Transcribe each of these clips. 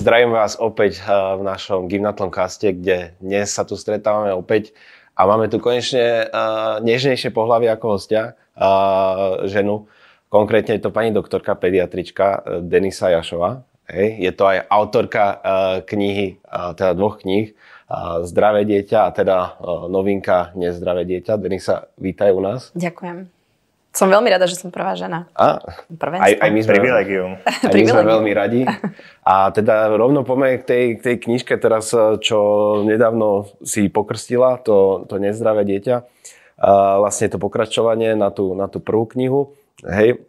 Zdravím vás opäť v našom Gymnatlon caste, kde dnes sa tu stretávame opäť a máme tu konečne nežnejšie pohlavie ako hostia, ženu. Konkrétne je to pani doktorka, pediatrička Denisa Jašová. Hej. Je to aj autorka knihy, teda dvoch kníh, Zdravé dieťa a teda novinka Nezdravé dieťa. Denisa, vítaj u nás. Ďakujem. Som veľmi rada, že som prvá žena. Aj my sme privilegium. Aj my sme veľmi radi. A teda rovno poďme k tej knižke teraz, čo nedávno si pokrstila, to Nezdravé dieťa. Vlastne to pokračovanie na tú prvú knihu. Hej.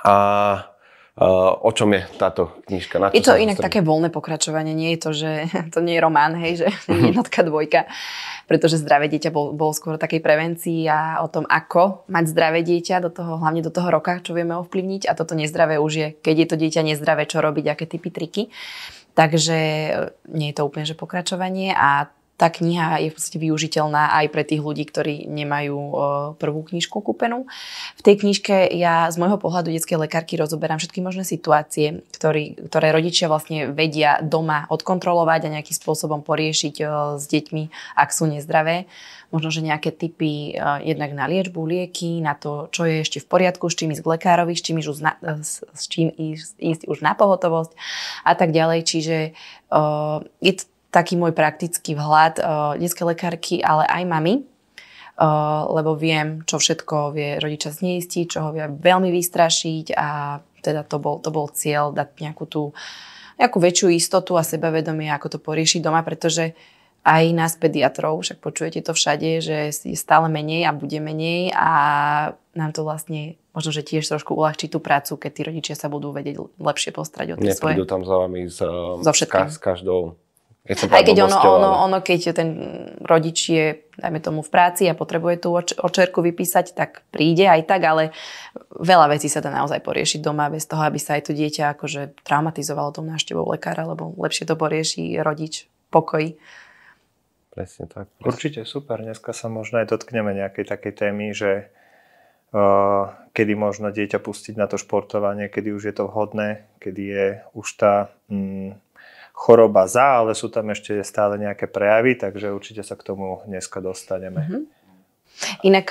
A o čom je táto knižka? Je to inak také voľné pokračovanie. Nie je to, že to nie je román, hej, že jednotka, dvojka. Pretože zdravé dieťa bolo skôr takej prevencii a o tom, ako mať zdravé dieťa, hlavne do toho roka, čo vieme ovplyvniť. A toto nezdravé už je, keď je to dieťa nezdravé, čo robiť, aké typy triky. Takže nie je to úplne že pokračovanie a tá kniha je v podstate využiteľná aj pre tých ľudí, ktorí nemajú prvú knižku kúpenú. V tej knižke ja z môjho pohľadu detskej lekárky rozoberám všetky možné situácie, ktoré rodičia vlastne vedia doma odkontrolovať a nejakým spôsobom poriešiť s deťmi, ak sú nezdravé. Možno, že nejaké tipy jednak na liečbu, lieky, na to, čo je ešte v poriadku, s čím ísť k lekárovi, s čím ísť už na pohotovosť a tak ďalej. Čiže je to taký môj praktický vhľad detskej lekárky, ale aj mami, lebo viem, čo všetko vie rodiča zneistiť, čo ho vie veľmi vystrašiť a teda to bol cieľ dať nejakú väčšiu istotu a sebavedomie, ako to poriešiť doma, pretože aj nás pediatrov, však počujete to všade, že je stále menej a bude menej a nám to vlastne možno, že tiež trošku uľahčí tú prácu, keď tí rodičia sa budú vedieť lepšie postarať o tie svoje. Neprídu tam za vami s každou. Aj keď keď ten rodič je, dajme tomu, v práci a potrebuje tú očerku vypísať, tak príde aj tak, ale veľa vecí sa dá naozaj poriešiť doma bez toho, aby sa aj to dieťa akože traumatizovalo tou návštevou lekára, lebo lepšie to porieši rodič v pokoji. Presne tak. Určite super. Dneska sa možno aj dotkneme nejakej takej témy, že kedy možno dieťa pustiť na to športovanie, kedy už je to vhodné, kedy je už tá choroba ale sú tam ešte stále nejaké prejavy, takže určite sa k tomu dneska dostaneme. Mm-hmm. Inak,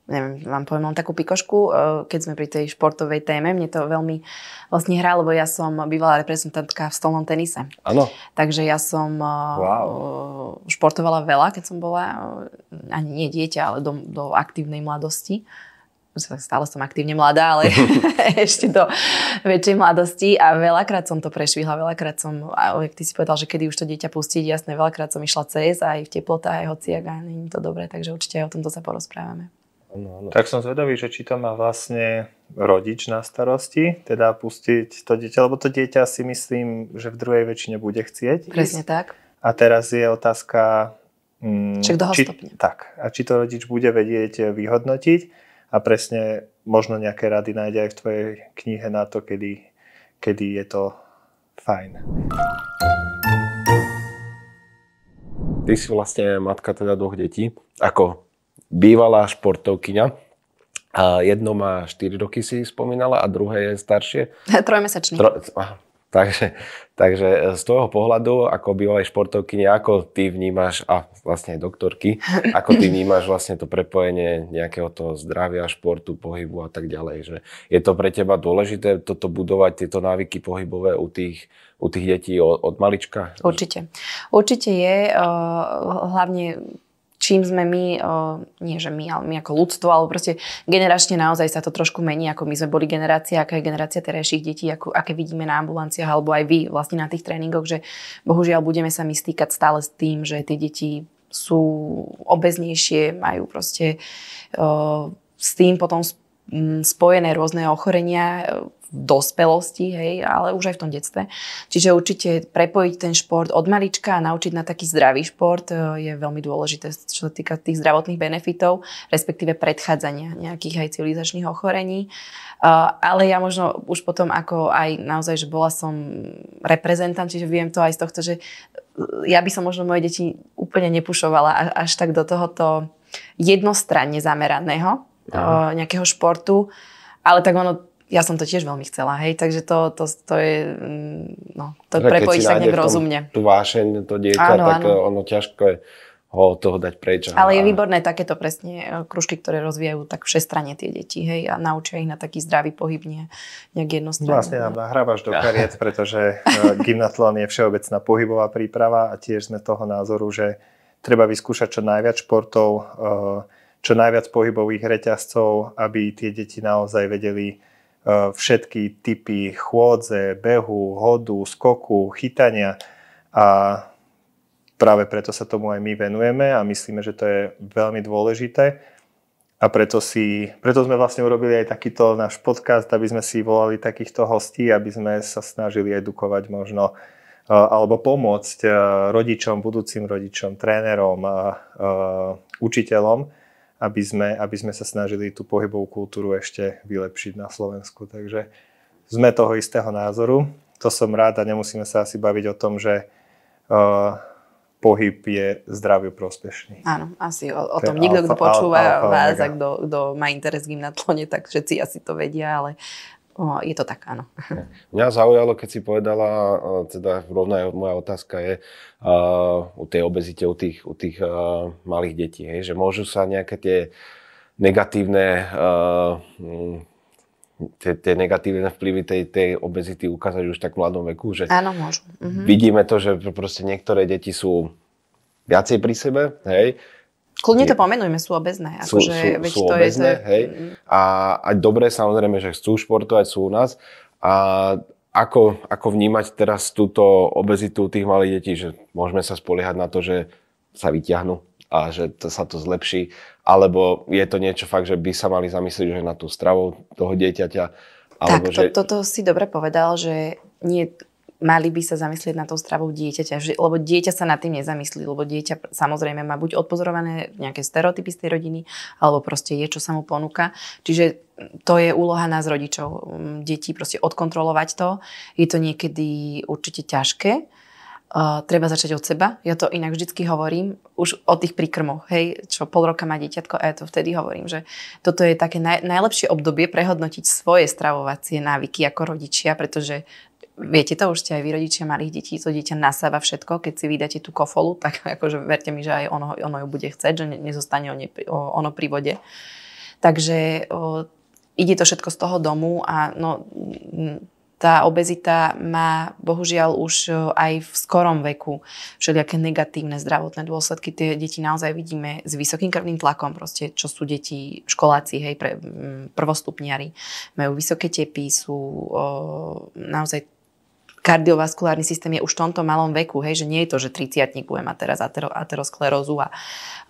neviem, vám poviem len takú pikošku, keď sme pri tej športovej téme, mne to veľmi vlastne hrá, lebo ja som bývalá reprezentantka v stolnom tenise. Áno. Takže ja som športovala veľa, keď som bola, ani nie dieťa, ale do aktívnej mladosti. Stále som aktívne mladá, ale ešte do väčšej mladosti a veľakrát som to prešvihla, veľakrát som, jak ty si povedal, že kedy už to dieťa pustiť, jasné, veľakrát som išla cez aj v teplotách, aj hociak a nie je to dobré, takže určite aj o tomto sa porozprávame. Ano. Tak som zvedavý, že či to má vlastne rodič na starosti, teda pustiť to dieťa, lebo to dieťa si myslím, že v druhej väčšine bude chcieť. Presne tak. A teraz je otázka, či to rodič bude vedieť vyhodnotiť. A presne možno nejaké rady nájde aj v tvojej knihe na to, kedy je to fajn. Ty si vlastne matka teda dvoch detí, ako bývalá športovkyňa. A jedno má 4 roky, si spomínala, a druhé je staršie. 3-mesačný. Takže z tvojho pohľadu, ako bývalej športovkyne, ako ty vnímaš, a vlastne aj doktorky, ako ty vnímaš vlastne to prepojenie nejakého toho zdravia, športu, pohybu a tak ďalej. Že je to pre teba dôležité toto budovať, tieto návyky pohybové u tých detí od malička? Určite. Určite je, hlavne čím sme my, nie že my, ale my ako ľudstvo, ale proste generačne naozaj sa to trošku mení, ako my sme boli generácia, aká je generácia terajších detí, aké vidíme na ambulanciách, alebo aj vy vlastne na tých tréningoch, že bohužiaľ budeme sa my stýkať stále s tým, že tie deti sú obeznejšie, majú proste s tým potom spojené rôzne ochorenia v dospelosti, hej, ale už aj v tom detstve. Čiže určite prepojiť ten šport od malička a naučiť na taký zdravý šport je veľmi dôležité, čo sa týka tých zdravotných benefitov, respektíve predchádzania nejakých aj civilizačných ochorení. Ale ja možno už potom ako aj naozaj, že bola som reprezentant, čiže viem to aj z tohto, že ja by som možno moje deti úplne nepušovala až tak do tohoto jednostranne zameraného nejakého športu, ale tak ono ja som to tiež veľmi chcela, hej, takže to je, no, to prepojíš tak nejak rozumne. Tú vášeň, to dieťa, áno, tak áno. ono ťažko je ho od toho dať preč. Ale je výborné takéto presne kružky, ktoré rozvíjajú tak všestranne tie deti, hej, a naučia ich na taký zdravý pohyb, nejak jednostranne. Vlastne nám nahrávaš do kariet, pretože gymnatlon je všeobecná pohybová príprava a tiež sme toho názoru, že treba vyskúšať čo najviac športov, čo najviac pohybových reťazcov, aby tie deti naozaj vedeli všetky typy chôdze, behu, hodu, skoku, chytania a práve preto sa tomu aj my venujeme a myslíme, že to je veľmi dôležité. A preto sme vlastne urobili aj takýto náš podcast, aby sme si volali takýchto hostí, aby sme sa snažili edukovať možno alebo pomôcť rodičom, budúcim rodičom, trénerom, učiteľom, aby sme sa snažili tú pohybovú kultúru ešte vylepšiť na Slovensku. Takže sme toho istého názoru. To som rád a nemusíme sa asi baviť o tom, že pohyb je zdraviu prospešný. Áno, asi o tom nikto, kto počúva vás a kto má interes v gymnatlone, tak všetci asi to vedia, ale je to tak, áno. Mňa zaujalo, keď si povedala, teda rovná moja otázka je u tej obezite, u tých malých detí, hej, že môžu sa nejaké tie negatívne tie negatívne vplyvy tej obezity ukázať už tak v mladom veku, že áno, môžu. Vidíme to, že proste niektoré deti sú viacej pri sebe, hej. Kľudne to pomenujme, sú obezné. Sú obezné, hej. A dobre, samozrejme, že chcú športovať, sú u nás. A ako vnímať teraz túto obezitu tých malých detí, že môžeme sa spoliehať na to, že sa vyťahnú a že sa to zlepší, alebo je to niečo fakt, že by sa mali zamyslieť že na tú stravu toho dieťaťa. Alebo tak, toto si dobre povedal, že nie, mali by sa zamyslieť na tú stravu dieťaťa, lebo dieťa sa nad tým nezamyslí, lebo dieťa samozrejme má buď odpozorované nejaké stereotypy z tej rodiny, alebo proste je, čo sa mu ponúka. Čiže to je úloha nás rodičov, detí proste odkontrolovať to. Je to niekedy určite ťažké. Treba začať od seba. Ja to inak vždycky hovorím, už o tých príkrmoch, hej, čo pol roka má dieťatko a ja to vtedy hovorím, že toto je také najlepšie obdobie prehodnotiť svoje stravovacie návyky ako rodičia, pretože viete to, už ste aj vy rodičia malých detí, to dieťa nasáva všetko, keď si vydáte tú kofolu, tak akože verte mi, že aj ono ju bude chcieť, že nezostane ono pri vode. Takže ide to všetko z toho domu a tá obezita má bohužiaľ už aj v skorom veku všelijaké negatívne zdravotné dôsledky. Tie deti naozaj vidíme s vysokým krvným tlakom, proste, čo sú deti školáci, hej, prvostupniari. Majú vysoké tepy, sú naozaj kardiovaskulárny systém je už v tomto malom veku, hej, že nie je to, že 30-tník bude mať teraz aterosklerózu a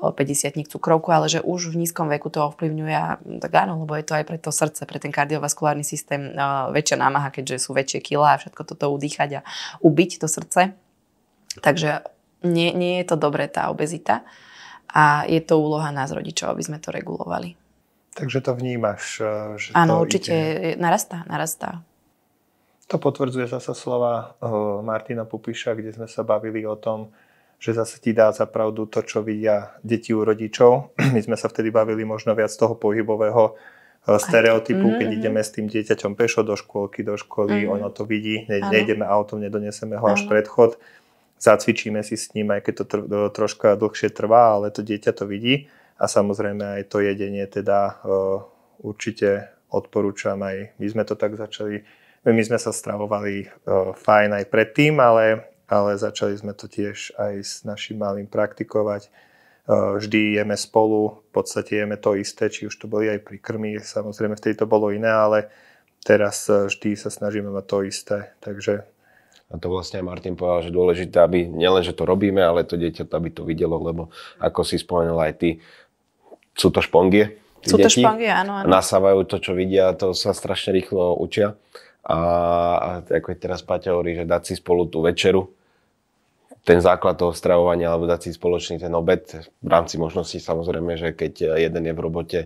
50-tník cukrovku, ale že už v nízkom veku to ovplyvňuje a tak áno, lebo je to aj pre to srdce, pre ten kardiovaskulárny systém väčšia námaha, keďže sú väčšie kilá a všetko toto udýchať a ubiť to srdce. Takže nie je to dobré tá obezita a je to úloha nás rodičov, aby sme to regulovali. Takže to vnímaš, že áno, to určite narastá. To potvrdzuje zase slova Martina Pupiša, kde sme sa bavili o tom, že zase ti dá za pravdu to, čo vidia deti u rodičov. My sme sa vtedy bavili možno viac toho pohybového stereotypu, keď ideme s tým dieťaťom pešo do škôlky, do školy, ono to vidí, nejdeme autom, nedoniesieme ho až pred chod, zacvičíme si s ním, aj keď to troška dlhšie trvá, ale to dieťa to vidí a samozrejme aj to jedenie teda určite odporúčam aj. My sme to tak začali. My sme sa stravovali fajn aj predtým, ale začali sme to tiež aj s našim malým praktikovať. Vždy jeme spolu, v podstate jeme to isté, či už to boli aj pri krmi, samozrejme vtedy to bolo iné, ale teraz vždy sa snažíme mať to isté. Takže... A to vlastne aj Martin povedal, že dôležité, aby nielen, že to robíme, ale to dieťa, aby to videlo, lebo ako si spomenul aj ty, sú to špongie. Sú to špongie, áno. Nasávajú to, čo vidia, to sa strašne rýchlo učia. A ako teraz Paťa hovorí, že dať si spolu tú večeru, ten základ toho stravovania, alebo dať si spoločný ten obed v rámci možností, samozrejme, že keď jeden je v robote,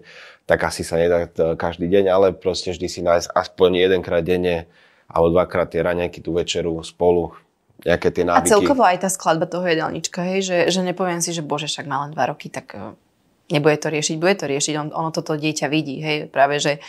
tak asi sa nedá každý deň, ale proste vždy si nájsť aspoň jedenkrát denne alebo dvakrát tie raňajky, tú večeru spolu, nejaké tie návyky. A celkovo aj tá skladba toho jedálnička, hej, že nepoviem si, že bože, však má len 2 roky, tak nebude to riešiť, bude to riešiť, ono toto dieťa vidí, hej, práve, že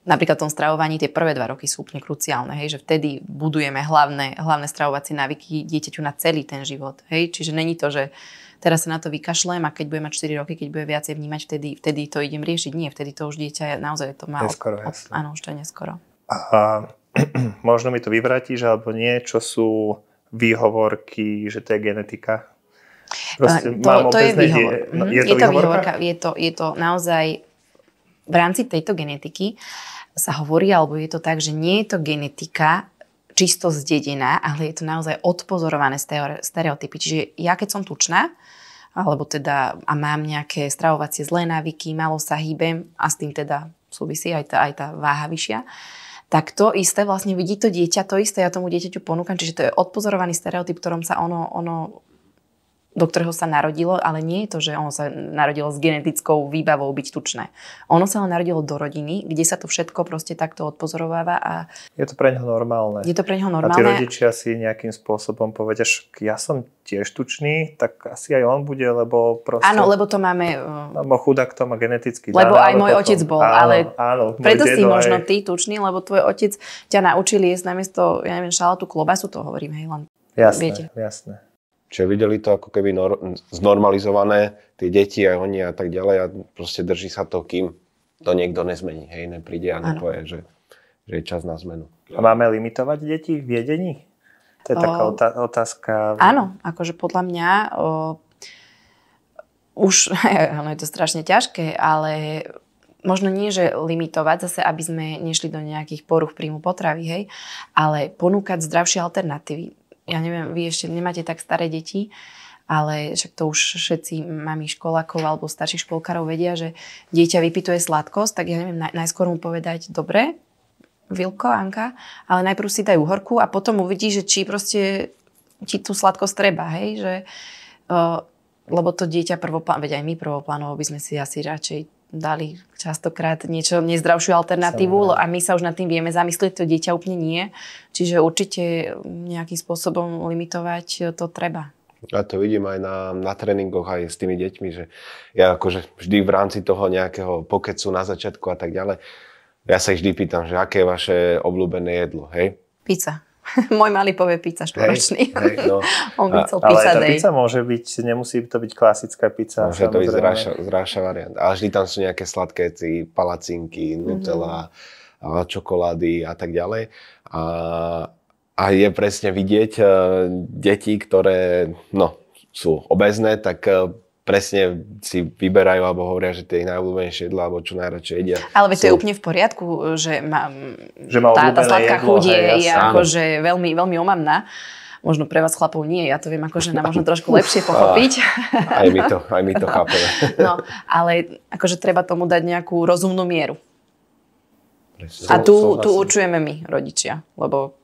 napríklad v tom stravovaní tie prvé 2 roky sú úplne kruciálne, hej, že vtedy budujeme hlavné stravovacie návyky dieťaťu na celý ten život. Hej. Čiže není to, že teraz sa na to vykašlem a keď bude mať 4 roky, keď bude viacej vnímať, vtedy to idem riešiť. Nie, vtedy to už dieťa naozaj to má... Neskoro, áno, už to je neskoro. A možno mi to vyvrátiš, alebo nie, čo sú výhovorky, že to je genetika? Proste, to je výhovor. Je to výhovorka? Je to naozaj v rámci tejto genetiky sa hovorí, alebo je to tak, že nie je to genetika čisto zdedená, ale je to naozaj odpozorované stereotypy. Čiže ja keď som tučná, alebo teda a mám nejaké stravovacie zlé návyky, málo sa hýbem a s tým teda súvisí aj tá váha vyššia, tak to isté vlastne vidí to dieťa, to isté ja tomu dieťaťu ponúkam, čiže to je odpozorovaný stereotyp, ktorom sa ono do ktorého sa narodilo, ale nie je to, že ono sa narodilo s genetickou výbavou byť tučné. Ono sa narodilo do rodiny, kde sa to všetko proste takto odpozorováva a... Je to pre ňoho normálne. Je to pre ňoho normálne. A tí rodičia si nejakým spôsobom povedia, že ja som tiež tučný, tak asi aj on bude, lebo proste... Áno, lebo to máme... Lebo chudák to má geneticky. Lebo aj môj otec bol, ale áno, preto si možno ty tučný, lebo tvoj otec ťa naučil jesť namiesto, ja neviem, šalátu, klobasu, to hovorím, hej, len jasné, jasné. Čiže videli to ako keby znormalizované, tie deti a oni a tak ďalej a proste drží sa to, kým to niekto nezmení, hej, nepríde a nepovie, že je čas na zmenu. A máme limitovať deti v jedení? To je taká otázka. Áno, akože podľa mňa už, je to strašne ťažké, ale možno nie, že limitovať zase, aby sme nešli do nejakých poruch príjmu potravy, hej, ale ponúkať zdravšie alternatívy. Ja neviem, vy ešte nemáte tak staré deti, ale však to už všetci mami školákov alebo starších škôlkarov vedia, že dieťa vypytuje sladkosť, tak ja neviem, najskôr mu povedať, dobre, Vilko, Anka, ale najprv si daj uhorku a potom uvidí, že či proste ti tú sladkosť treba, hej, že lebo to dieťa veď aj my prvoplánovo by sme si asi radšej dali častokrát niečo nezdravšiu alternatívu a my sa už nad tým vieme zamyslieť, to dieťa úplne nie. Čiže určite nejakým spôsobom limitovať to treba. Ja to vidím aj na tréningoch aj s tými deťmi, že ja akože vždy v rámci toho nejakého pokecu na začiatku a tak ďalej, ja sa vždy pýtam, že aké je vaše obľúbené jedlo, hej? Pizza. Môj malý povie pizza štvoročný. No. On by chcel pizza ale tá pizza môže byť, nemusí to byť klasická pizza. Môže to byť zráša variant. Ale vždy tam sú nejaké sladké palacinky, nutella, čokolády a tak ďalej. A je presne vidieť deti, ktoré sú obézne, tak presne si vyberajú alebo hovoria, že tie ich najobľúbenejšie jedlá alebo čo najradšej jedia. Ale veď to je úplne v poriadku, že má tá sladká chuť je akože veľmi, veľmi omamná. Možno pre vás chlapov nie, ja to viem ako žena možno trošku lepšie pochopiť. Aj my to chápeme. No, ale akože treba tomu dať nejakú rozumnú mieru. Presne. A tu určujeme my, rodičia, lebo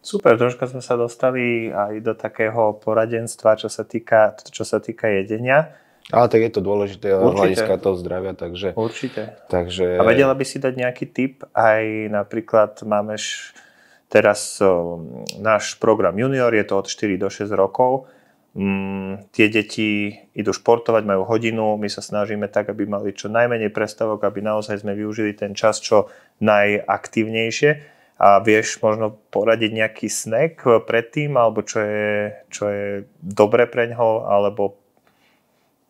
Super, troška sme sa dostali aj do takého poradenstva, čo sa týka jedenia. Ale tak je to dôležité hľadiska toho zdravia, takže... Určite. Takže... A vedela by si dať nejaký tip? Aj napríklad máme teraz náš program Junior, je to od 4 do 6 rokov. Tie deti idú športovať, majú hodinu, my sa snažíme tak, aby mali čo najmenej prestávok, aby naozaj sme využili ten čas čo najaktívnejšie. A vieš možno poradiť nejaký snack predtým, alebo čo je dobre pre ňoho, alebo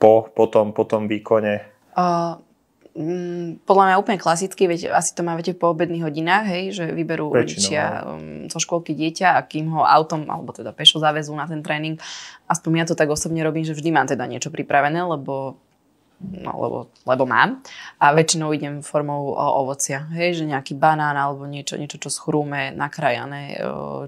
po tom výkone? Podľa mňa úplne klasicky, veď asi to máte po obedných hodinách, hej, že vyberú rodičia zo škôlky dieťa a kým ho autom, alebo teda pešo zavezú na ten tréning. Aspoň ja to tak osobne robím, že vždy mám teda niečo pripravené, lebo mám. A väčšinou idem formou ovocia. Hej, že nejaký banán alebo niečo čo schrúme, nakrájané,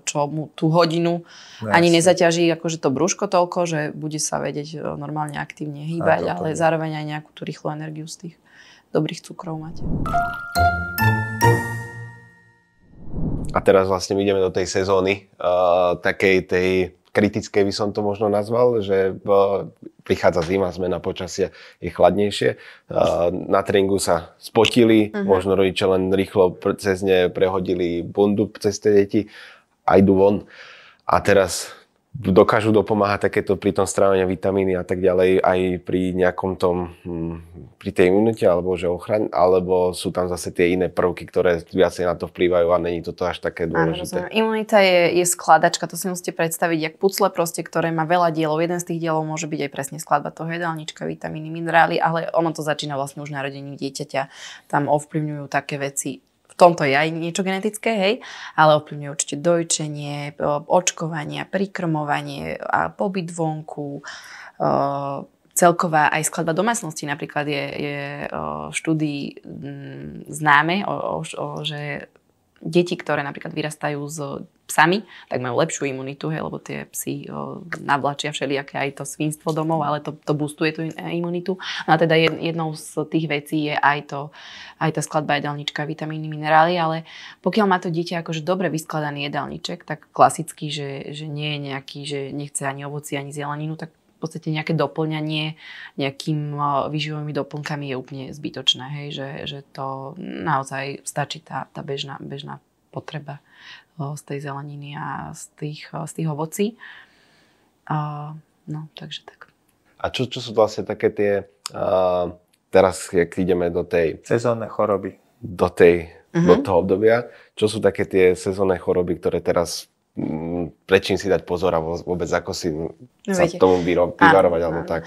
čo mu tú hodinu ani nezaťaží akože to brúško toľko, že bude sa vedieť normálne aktívne hýbať, ale zároveň aj nejakú tú rýchlu energiu z tých dobrých cukrov mať. A teraz vlastne ideme do tej sezóny, takej tej kritickej by som to možno nazval, že prichádza zima, zmena počasia, je chladnejšie. Na tréningu sa spotili, možno rodičia len rýchlo cez ne prehodili bundu cez tie deti a idú von. A teraz dokážu dopomáhať takéto pri tom strávení vitamíny a tak ďalej aj pri nejakom tom, pri tej imunite alebo že ochrane, alebo sú tam zase tie iné prvky, ktoré viacej na to vplývajú a není toto až také dôležité. Imunita je skladačka, to si musíte predstaviť, jak pucle proste, ktoré má veľa dielov. Jeden z tých dielov môže byť aj presne skladba toho jedálnička, vitamíny, minerály, ale ono to začína vlastne už narodením dieťaťa. Tam ovplyvňujú také veci. V tomto je aj niečo genetické, hej, ale ovplyvňuje určite dojčenie, očkovanie, prikrmovanie a pobyt vonku, celková aj skladba domácnosti. Napríklad je štúdii známe, že deti, ktoré napríklad vyrastajú s psami, tak majú lepšiu imunitu, hej, lebo tie psy navlačia všelijaké aj to svinstvo domov, ale to boostuje tú imunitu. No a teda jednou z tých vecí je aj tá skladba jedálnička, vitamíny, minerály, ale pokiaľ má to dieťa akože dobre vyskladaný jedálniček, tak klasicky, že nie je nejaký, že nechce ani ovoci, ani zeleninu, tak v podstate nejaké doplňanie nejakým výživovými doplnkami je úplne zbytočné, hej, že to naozaj stačí tá bežná potreba z tej zeleniny a z tých ovocí. No, takže tak. A čo sú vlastne také tie, teraz, jak ideme do tej... Sezónne choroby. Do toho obdobia, čo sú také tie sezónne choroby, ktoré teraz pred čím si dať pozor a vôbec ako si sa tomu vyvarovať alebo tak.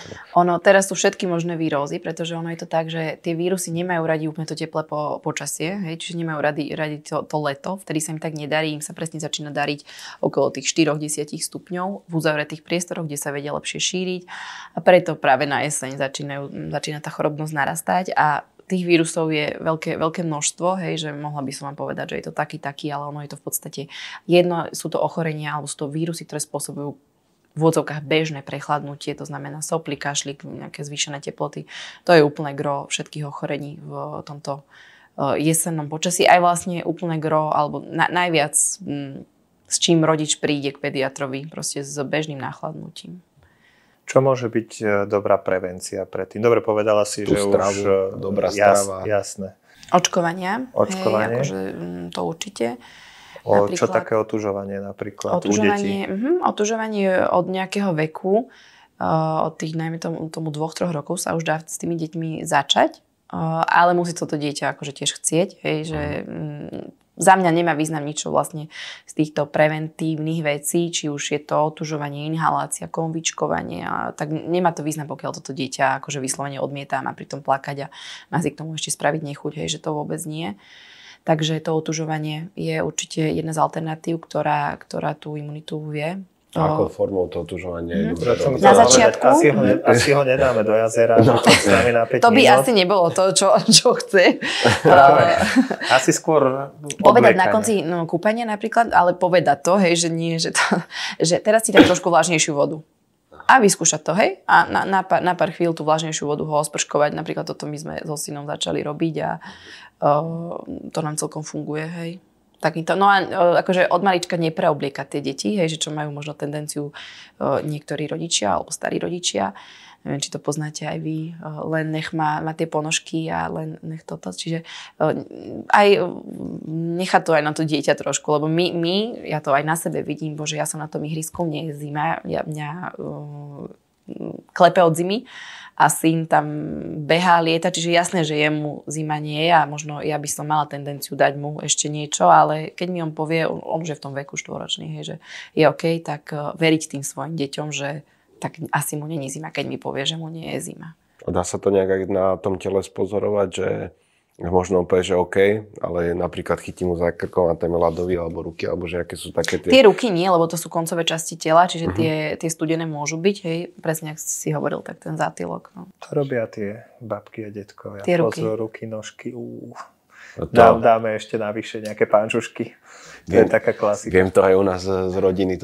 Teraz sú všetky možné vírózy, pretože ono je to tak, že tie vírusy nemajú radi úplne to teplé počasie, hej, čiže nemajú radi to leto, vtedy sa im tak nedarí, im sa presne začína dariť okolo tých 4-10 stupňov v uzavretých priestoroch, kde sa vedia lepšie šíriť a preto práve na jeseň začína tá chorobnosť narastať a tých vírusov je veľké množstvo, hej, že mohla by som vám povedať, že je to taký, ale ono je to v podstate jedno, sú to ochorenia alebo sú to vírusy, ktoré spôsobujú v odzovkách bežné prechladnutie, to znamená soply, kašlík, nejaké zvýšené teploty. To je úplne gro všetkých ochorení v tomto jesennom počasí. Aj vlastne úplne gro, alebo najviac s čím rodič príde k pediatrovi, proste s bežným nachladnutím. Čo môže byť dobrá prevencia pre tým? Dobre, povedala si, že stravu, už... Dobrá strava. Jasné. Očkovanie. Hej, akože to určite. Čo také otužovanie napríklad u detí? Otužovanie od nejakého veku, od tých najmä tomu 2-3 rokov sa už dá s tými deťmi začať, ale musí to dieťa akože tiež chcieť, hej, že... Za mňa nemá význam ničo vlastne z týchto preventívnych vecí, či už je to otužovanie, inhalácia, konvičkovanie, tak nemá to význam, pokiaľ toto dieťa akože vyslovene odmieta a má pri tom plakať a má si k tomu ešte spraviť nechuť, hej, že to vôbec nie. Takže to otužovanie je určite jedna z alternatív, ktorá tú imunitu vie. Akou formou to otužovanie je dobré? Na začiatku? Asi ho nedáme do jazera. No. To by asi nebolo to, čo chce. Asi skôr povedať na konci kúpania napríklad, ale povedať to, hej, že nie, že teraz si dám trošku vlažnejšiu vodu. A vyskúšať to, hej. A na pár chvíľ tú vlažnejšiu vodu ho osprškovať. Napríklad toto my sme so synom začali robiť a to nám celkom funguje, hej. Takýto. No a akože od malička nepreobliekať tie deti, hej, že čo majú možno tendenciu niektorí rodičia alebo starí rodičia. Neviem, či to poznáte aj vy, len nech má tie ponožky a len nech toto. Čiže aj nechať to aj na to dieťa trošku, lebo ja to aj na sebe vidím, bože, ja som na tom ihrisku, mne je zima, mňa klepe od zimy a syn tam behá, lieta, čiže jasné, že jemu zima nie je a možno ja by som mala tendenciu dať mu ešte niečo, ale keď mi on povie, on už je v tom veku 4-ročný, hej, že je OK, tak veriť tým svojim deťom, že tak asi mu není zima, keď mi povie, že mu nie je zima. Dá sa to nejak aj na tom tele spozorovať, že možno povie, že OK, ale napríklad chytí mu za krkom a tam je ľadový alebo ruky, alebo že aké sú také tie... Tie ruky nie, lebo to sú koncové časti tela, čiže tie studené môžu byť, hej, presne ako si hovoril, tak ten zátylok. No. To robia tie babky a detkovia. Tie ruky. Pozor, ruky, nožky, Dáme ešte navyše nejaké pančušky. To je taká klasika. Viem to aj u nás z rodiny.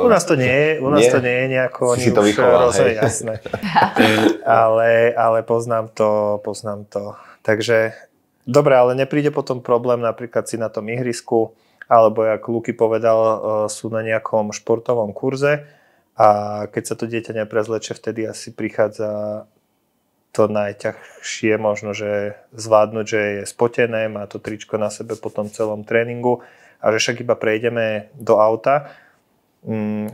U nás to nie je nejako... Si to vychoval, hej. Jasné. ale poznám to. Takže, dobre, ale nepríde potom problém napríklad si na tom ihrisku, alebo jak Luky povedal, sú na nejakom športovom kurze a keď sa to dieťa neprezleče, vtedy asi prichádza to najťažšie možno, že zvládnuť, že je spotené, má to tričko na sebe po tom celom tréningu a že však iba prejdeme do auta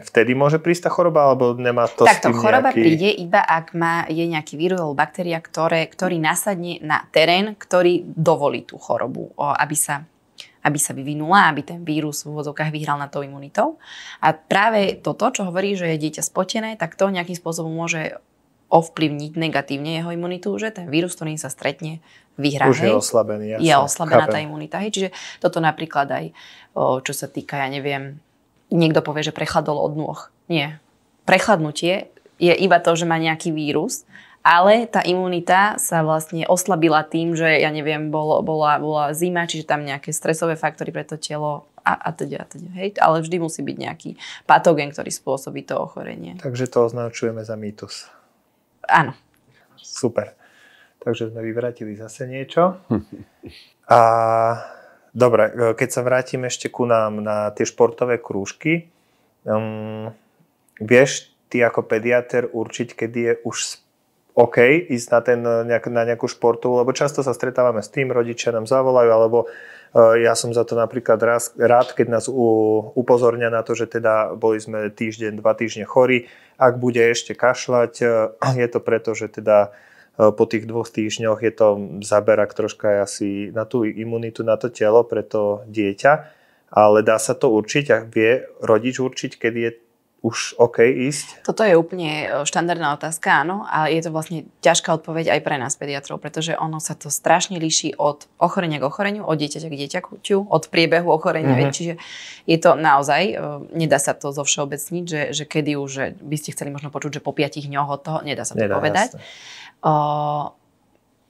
vtedy môže prísť tá choroba, alebo nemá to s Takto, tým choroba nejaký... príde iba ak je nejaký vírus alebo baktéria, ktorý nasadne na terén, ktorý dovolí tú chorobu, aby sa vyvinula, aby ten vírus v úvodzovkách vyhral nad tou imunitou. A práve toto, čo hovorí, že je dieťa spotené, tak to nejakým spôsobom môže ovplyvniť negatívne jeho imunitu, že ten vírus, ktorým sa stretne, vyhrá. Už je oslabený. Jasne, je oslabená chápem. tá imunita. Čiže toto napríklad aj, čo sa týka, ja neviem, niekto povie, že prechladol od nôh. Nie. Prechladnutie je iba to, že má nejaký vírus, ale tá imunita sa vlastne oslabila tým, že, ja neviem, bola zima, čiže tam nejaké stresové faktory pre to telo a teda, hej. Ale vždy musí byť nejaký patogén, ktorý spôsobí to ochorenie. Takže to označujeme za mýtus. Áno. Super. Takže sme vyvratili zase niečo. A dobre, keď sa vrátim ešte ku nám na tie športové krúžky, vieš ty ako pediater určiť, kedy je už OK ísť na nejakú športovú, lebo často sa stretávame s tým, rodičia nám zavolajú, alebo ja som za to napríklad rád, keď nás upozornia na to, že teda boli sme týždeň, 2 týždne chorí. Ak bude ešte kašľať, je to preto, že teda po tých 2 týždňoch je to zaberak troška asi na tú imunitu, na to telo pre to dieťa, ale dá sa to určiť a vie rodič určiť, kedy je už OK ísť? Toto je úplne štandardná otázka, áno, a je to vlastne ťažká odpoveď aj pre nás pediatrov, pretože ono sa to strašne líši od ochorenia k ochoreniu, od dieťaťa k dieťaťu, od priebehu ochorenia. Čiže je to naozaj, nedá sa to zovšeobecniť, že kedy už, že by ste chceli možno počuť, že po 5 dňoch od toho, nedá sa to povedať.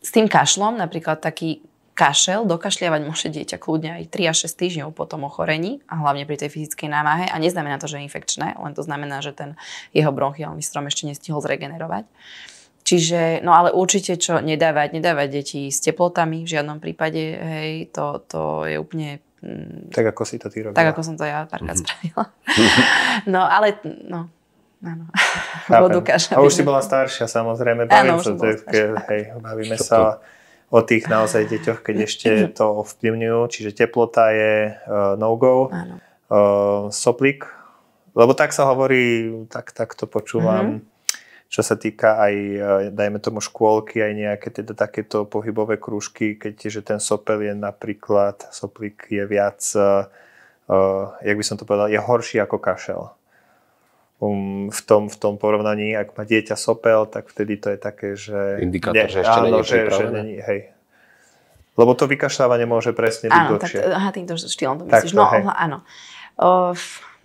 S tým kašlom, napríklad taký kašel, dokašľiavať môže dieťa kľudne aj 3 až 6 týždňov po tom ochorení a hlavne pri tej fyzickej námahe a neznamená to, že je infekčné, len to znamená, že ten jeho bronchiálny strom ešte nestihol zregenerovať. Čiže, no ale určite čo nedávať deti s teplotami v žiadnom prípade, hej, to je úplne... Tak ako si to ty robila. Tak ako som to ja párkrát spravila. No ale, no, áno. Vodu kašľať. A už si bola staršia, samozrejme. Áno, už som bola staršia. Hej, bavíme sa o tých naozaj deťoch, keď ešte to ovplyvňujú. Čiže teplota je no-go. Soplík. Lebo tak sa hovorí, tak to počúvam. Čo sa týka aj, dajme tomu škôlky, aj nejaké teda takéto pohybové krúžky, keďže ten sopel je napríklad, soplík je viac, jak by som to povedal, je horší ako kašel. V tom porovnaní, ak má dieťa sopel, tak vtedy to je také, že... Indikátor, že ešte nie je pripravené. Hej. Lebo to vykašľávanie môže presne byť dlhšie. Áno, týmto štýlom to myslíš. No, áno.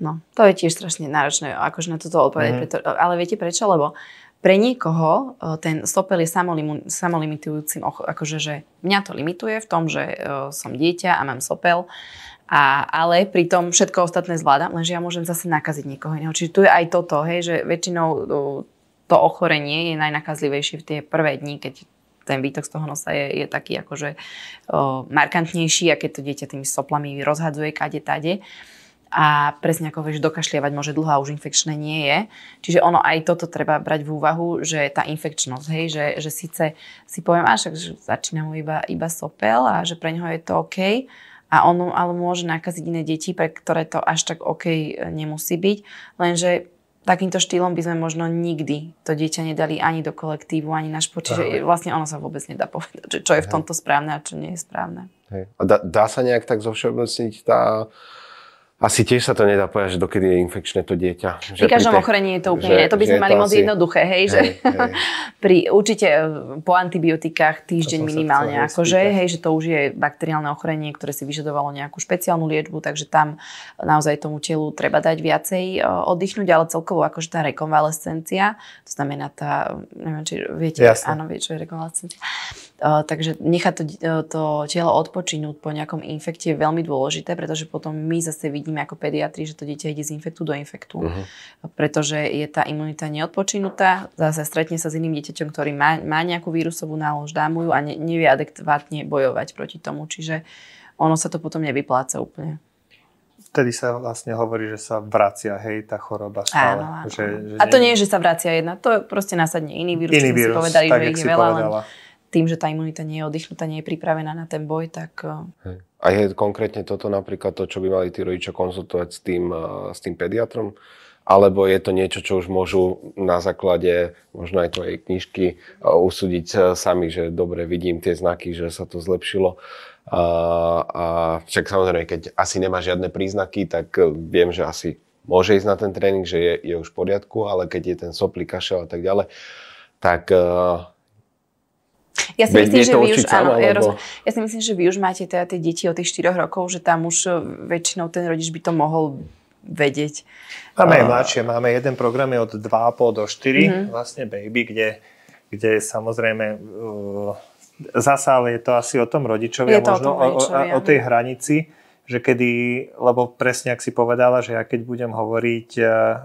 No, to je tiež strašne náročné, akože na toto odpovedať. Ale viete prečo? Lebo pre niekoho ten sopel je samolimitujúcim, akože, že mňa to limituje v tom, že som dieťa a mám sopel, ale pritom všetko ostatné zvládam, lenže ja môžem zase nakaziť niekoho iného. Čiže tu je aj toto, hej, že väčšinou to ochorenie je najnakazlivejšie v tie prvé dni, keď ten výtok z toho nosa je taký akože markantnejší a keď to dieťa tými soplami rozhadzuje kade tade. A presne ako vieš, dokašlievať môže dlho a už infekčné nie je. Čiže ono aj toto treba brať v úvahu, že tá infekčnosť, hej, že síce si poviem, že začína mu iba sopel a že pre neho je to OK, a on ale môže nakaziť iné deti, pre ktoré to až tak OK nemusí byť. Lenže takýmto štýlom by sme možno nikdy to dieťa nedali ani do kolektívu, ani na šport. Čiže vlastne ono sa vôbec nedá povedať, že čo je v tomto správne a čo nie je správne. Hej. A dá sa nejak tak zovšeobecniť tá... Asi tiež sa to nedá povedať, že dokedy je infekčné to dieťa. Pri každom ochorení je to úplne, to by sme mali moc jednoduché, hej, že určite po antibiotikách týždeň minimálne, akože, hej, že to už je bakteriálne ochorenie, ktoré si vyžadovalo nejakú špeciálnu liečbu, takže tam naozaj tomu telu treba dať viacej oddychnúť, ale celkovo akože tá rekonvalescencia, to znamená tá, neviem, či viete, áno, viete, čo je rekonvalescencia. Takže nechať to telo odpočinúť po nejakom infekte je veľmi dôležité, pretože potom my zase vidíme ako pediatri, že to dieťa ide z infektu do infektu. Pretože je tá imunita neodpočinutá, zase stretne sa s iným dieťaťom, ktorý má nejakú vírusovú nálož, dá mu ju a nevie adekvátne bojovať proti tomu. Čiže ono sa to potom nevypláca úplne. Vtedy sa vlastne hovorí, že sa vracia, hej, tá choroba stále. Áno. A to nie je, že sa vracia jedna, to proste nasadne iný vírus. Si povedali, že ich je veľa, len tým, že tá imunita nie je oddychnutá, nie je pripravená na ten boj, tak... A je konkrétne toto napríklad to, čo by mali tí rodičia konzultovať s tým pediatrom? Alebo je to niečo, čo už môžu na základe možno aj tvojej knižky usúdiť sami, že dobre, vidím tie znaky, že sa to zlepšilo. A však samozrejme, keď asi nemá žiadne príznaky, tak viem, že asi môže ísť na ten tréning, že je už v poriadku, ale keď je ten soplý kašel a tak ďalej, tak... Ja si myslím, že vy už, áno, alebo... ja si myslím, že vy už máte teda tie deti od tých 4 rokov, že tam už väčšinou ten rodič by to mohol vedieť. Máme aj mladšie, máme jeden program od 2,5 do 4, vlastne baby, kde samozrejme zasa, ale je to asi o tom rodičovi a možno o tej hranici, že kedy, lebo presne ak si povedala, že ja keď budem hovoriť,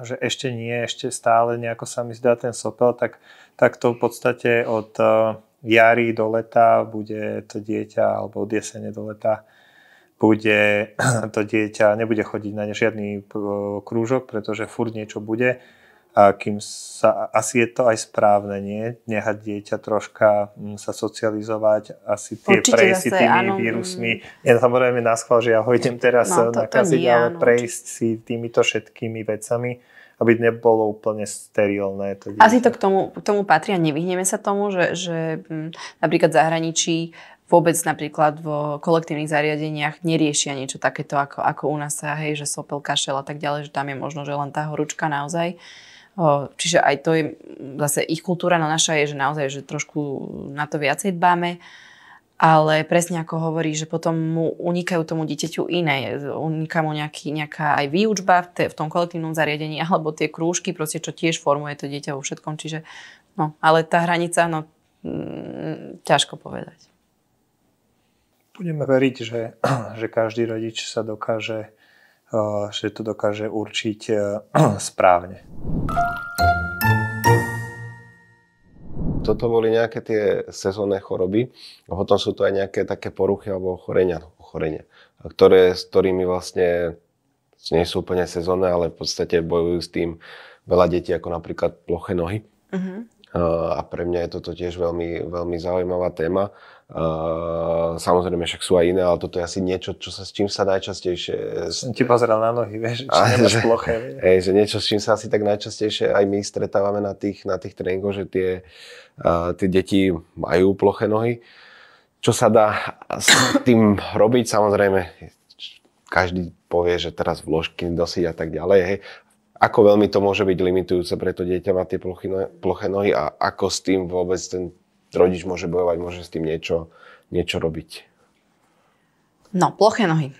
že ešte nie, ešte stále nejako sa mi zdá ten sopel, tak to v podstate od jary do leta bude to dieťa, alebo od jesene do leta bude to dieťa, nebude chodiť na žiadny krúžok, pretože furt niečo bude. A kým sa, asi je to aj správne, nie? Nehať dieťa troška sa socializovať, asi tie prejsť si tými vírusmi. Ja samozrejme naschvál, že ja ho idem teraz nakaziť, ale prejsť si týmito všetkými vecami, aby nebolo úplne sterilné. To asi to k tomu patrí a nevyhneme sa tomu, že napríklad v zahraničí vôbec napríklad v kolektívnych zariadeniach neriešia niečo takéto ako u nás sa, hej, že sopel, kašel a tak ďalej, že tam je možno, že len tá horúčka naozaj. Čiže aj to je zase ich kultúra, no naša je, že naozaj, že trošku na to viacej dbáme, ale presne ako hovorí, že potom mu unikajú tomu dieťaťu iné, uniká mu nejaká aj výučba v tom kolektívnom zariadení, alebo tie krúžky, proste čo tiež formuje to dieťa vo všetkom, čiže no, ale tá hranica, no ťažko povedať. Budeme veriť, že každý rodič sa dokáže, že to dokáže určiť správne. Toto boli nejaké tie sezónne choroby a potom sú to aj nejaké také poruchy alebo ochorenia, s ktorými vlastne nie sú úplne sezónne, ale v podstate bojujú s tým veľa detí, ako napríklad ploché nohy. A pre mňa je toto tiež veľmi, veľmi zaujímavá téma. Samozrejme, však sú aj iné, ale toto je asi niečo, s čím sa najčastejšie... Som ti pozeral na nohy, vieš, či nemáš ploché. Že niečo, s čím sa asi tak najčastejšie aj my stretávame na tých tréningoch, že tie deti majú ploché nohy. Čo sa dá s tým robiť? Samozrejme, každý povie, že teraz vložky nosiť a tak ďalej, hej. Ako veľmi to môže byť limitujúce pre to dieťa mať tie ploché nohy a ako s tým vôbec ten rodič môže bojovať, môže s tým niečo robiť? No, ploché nohy.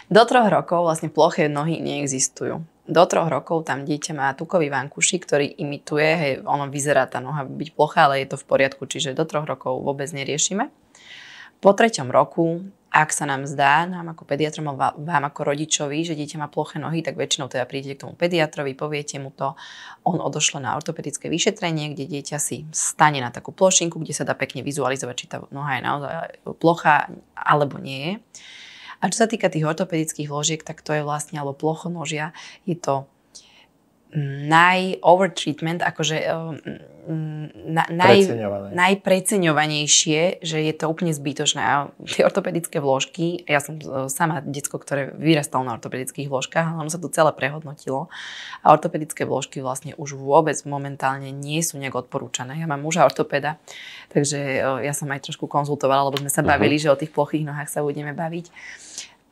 Do 3 rokov vlastne ploché nohy neexistujú. Do 3 rokov tam dieťa má tukový vankušik, ktorý imituje, hej, ono vyzerá tá noha byť plochá, ale je to v poriadku, čiže do 3 rokov vôbec neriešime. Po 3. roku, ak sa nám zdá, nám ako pediatrom, vám ako rodičovi, že dieťa má ploché nohy, tak väčšinou teda prídete k tomu pediatrovi, poviete mu to, on odošle na ortopedické vyšetrenie, kde dieťa si stane na takú plošinku, kde sa dá pekne vizualizovať, či tá noha je naozaj plochá alebo nie je. A čo sa týka tých ortopedických vložiek, tak to je vlastne, alebo plochonožia, je to overtreatment, akože najpreceňovanejšie, že je to úplne zbytočné. A tie ortopedické vložky, ja som sama decko, ktoré vyrastalo na ortopedických vložkách, ale ono sa to celé prehodnotilo. A ortopedické vložky vlastne už vôbec momentálne nie sú nejak odporúčané. Ja mám muža ortopeda, takže ja som aj trošku konzultovala, lebo sme sa bavili, že o tých plochých nohách sa budeme baviť.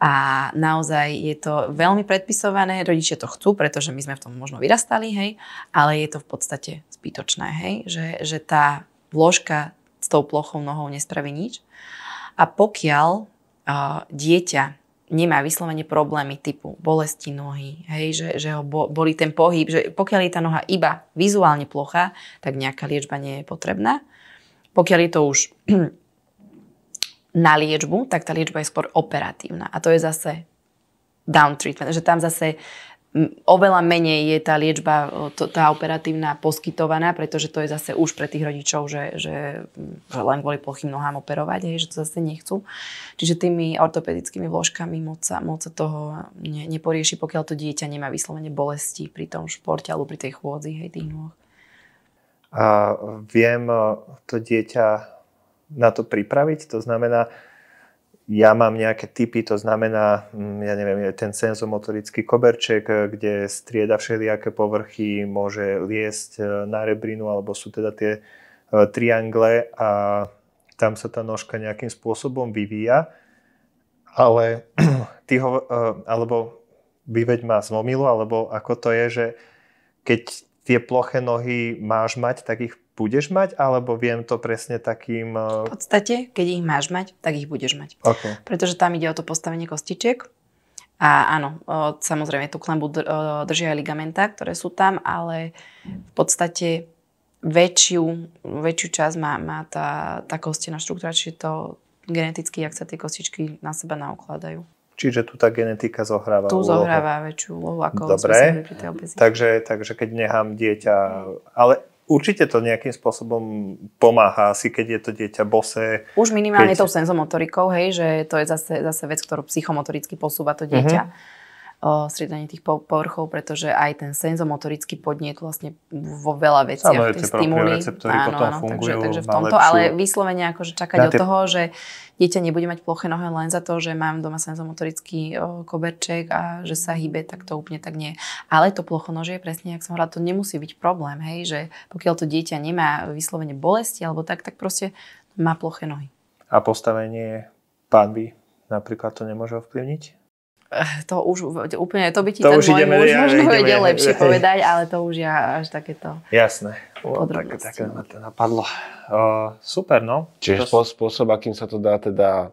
A naozaj je to veľmi predpisované, rodičia to chcú, pretože my sme v tom možno vyrastali, hej, ale je to v podstate zbytočné, hej, že tá vložka s tou plochou nohou nespraví nič. A pokiaľ dieťa nemá vyslovene problémy typu bolesti nohy, hej, že ho bolí ten pohyb, že pokiaľ je tá noha iba vizuálne plochá, tak nejaká liečba nie je potrebná. Pokiaľ je to už na liečbu, tak tá liečba je skôr operatívna. A to je zase down treatment, že tam zase oveľa menej je tá liečba, tá operatívna poskytovaná, pretože to je zase už pre tých rodičov, že len kvôli plochým nohám operovať, že to zase nechcú. Čiže tými ortopedickými vložkami moc sa toho neporieši, pokiaľ to dieťa nemá vyslovene bolesti pri tom športe alebo pri tej chôdzi, hej, tých nôh. a viem to dieťa na to pripraviť. To znamená, ja mám nejaké typy, to znamená, ja neviem, ten senzomotorický koberček, kde strieda všelijaké povrchy, môže liesť na rebrinu, alebo sú teda tie triangle a tam sa tá nožka nejakým spôsobom vyvíja. Ale alebo vyveď ma z momilu, alebo ako to je, že keď tie ploché nohy máš mať, tak ich budeš mať, alebo viem to presne takým... V podstate, keď ich máš mať, tak ich budeš mať. Okay. Pretože tam ide o to postavenie kostičiek. A áno, samozrejme tú klembu držia aj ligamentá, ktoré sú tam, ale v podstate väčšiu časť má tá kostená štruktúra, čiže to geneticky, jak sa tie kostičky na seba naukladajú. Čiže tu tá genetika zohráva úlohu. Tu zohráva väčšiu úlohu, ako sme sa pri tej obezi. Takže keď nechám dieťa... Ale určite to nejakým spôsobom pomáha, asi keď je to dieťa bosé. Už minimálne tou senzomotorikou, hej, že to je zase vec, ktorú psychomotoricky posúva to dieťa. Striedanie tých povrchov, pretože aj ten senzomotorický podnet vlastne vo veľa veciach tie stimuly. Takže v tomto, ale vyslovene akože čakať od toho, že dieťa nebude mať ploché nohy len za to, že mám doma senzomotorický koberček a že sa hýbe, tak to úplne tak nie. Ale to plochonožie, presne jak som hovorila, to nemusí byť problém, hej, že pokiaľ to dieťa nemá vyslovene bolesti alebo tak proste má ploché nohy. A postavenie pánvy napríklad to nemôže ovplyvniť? To už úplne, to by ti ten môj muž možno vedel lepšie povedať, ale to už ja až takéto jasné. Podrobnosti. Také ma to napadlo. Super, no. Čiže spôsob, akým sa to dá teda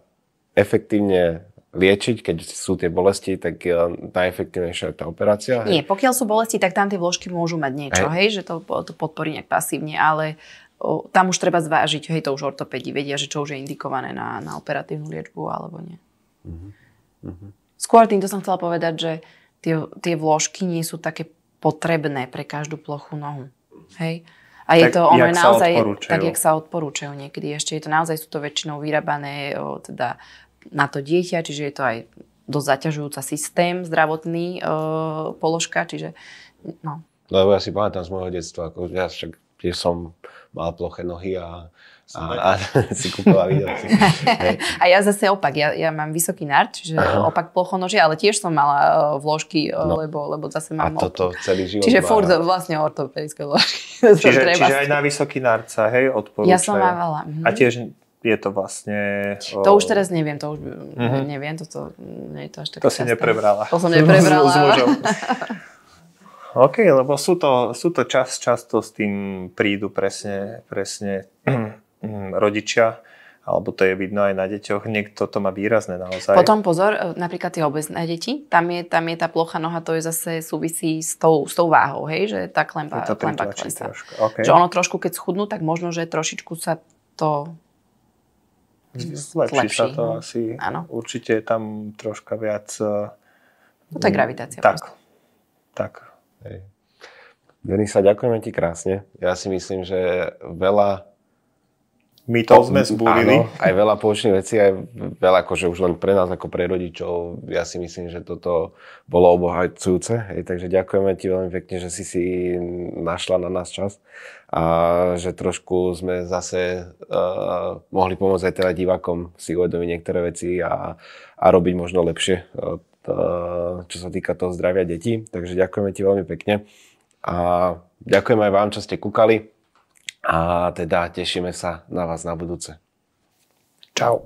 efektívne liečiť, keď sú tie bolesti, tak najefektívnejšia je tá operácia? Nie, pokiaľ sú bolesti, tak tam tie vložky môžu mať niečo, hej, že to podporí nejak pasívne, ale tam už treba zvážiť, hej, to už ortopedi vedia, že čo už je indikované na operatívnu liečbu alebo nie. Skôr týmto som chcela povedať, že tie vložky nie sú také potrebné pre každú plochú nohu. Hej? A je tak, to ono je naozaj tak, jak sa odporúčajú niekedy. Ešte je to naozaj, sú to väčšinou vyrábané teda na to dieťa, čiže je to aj dosť zaťažujúca systém zdravotný položka, čiže no. Lebo ja si pamätám z môjho detstva, ako ja však tiež som mal ploché nohy a si kúpila videoci. A ja zase opak, ja mám vysoký nárt, čiže opak plochonožia, ale tiež som mala vložky, lebo zase mám... A toto celý život čiže furt vlastne ortopedické vložky. Čiže aj na vysoký nárt sa, hej, odporúčajú. Ja som mávala. A tiež je to vlastne... To už teraz neviem, to už neviem, nie je to až také to si neprebrala. To som neprebrala. S mužom. OK, lebo sú to často s tým prídu presne rodičia, alebo to je vidno aj na deťoch, niekto to má výrazné naozaj. Potom pozor, napríklad tie obezné deti, tam je tá plocha noha, to je zase súvisí s tou váhou, hej, že tá klemba klesá. Okay. Že ono trošku, keď schudnú, tak možno, že trošičku sa to zlepší sa to asi. Áno. Určite je tam troška viac... No to je gravitácia. Tak. Hej. Denisa, ďakujeme ti krásne. Ja si myslím, že veľa mýtov sme zbúrili. Áno, aj veľa poučných vecí, aj veľa akože už len pre nás ako pre rodičov. Ja si myslím, že toto bolo obohacujúce. Takže ďakujeme ti veľmi pekne, že si našla na nás čas a že trošku sme zase mohli pomôcť aj teda divákom si uvedomiť niektoré veci a robiť možno lepšie, čo sa týka toho zdravia detí. Takže ďakujeme ti veľmi pekne a ďakujem aj vám, čo ste kúkali. A teda tešíme sa na vás na budúce. Čau.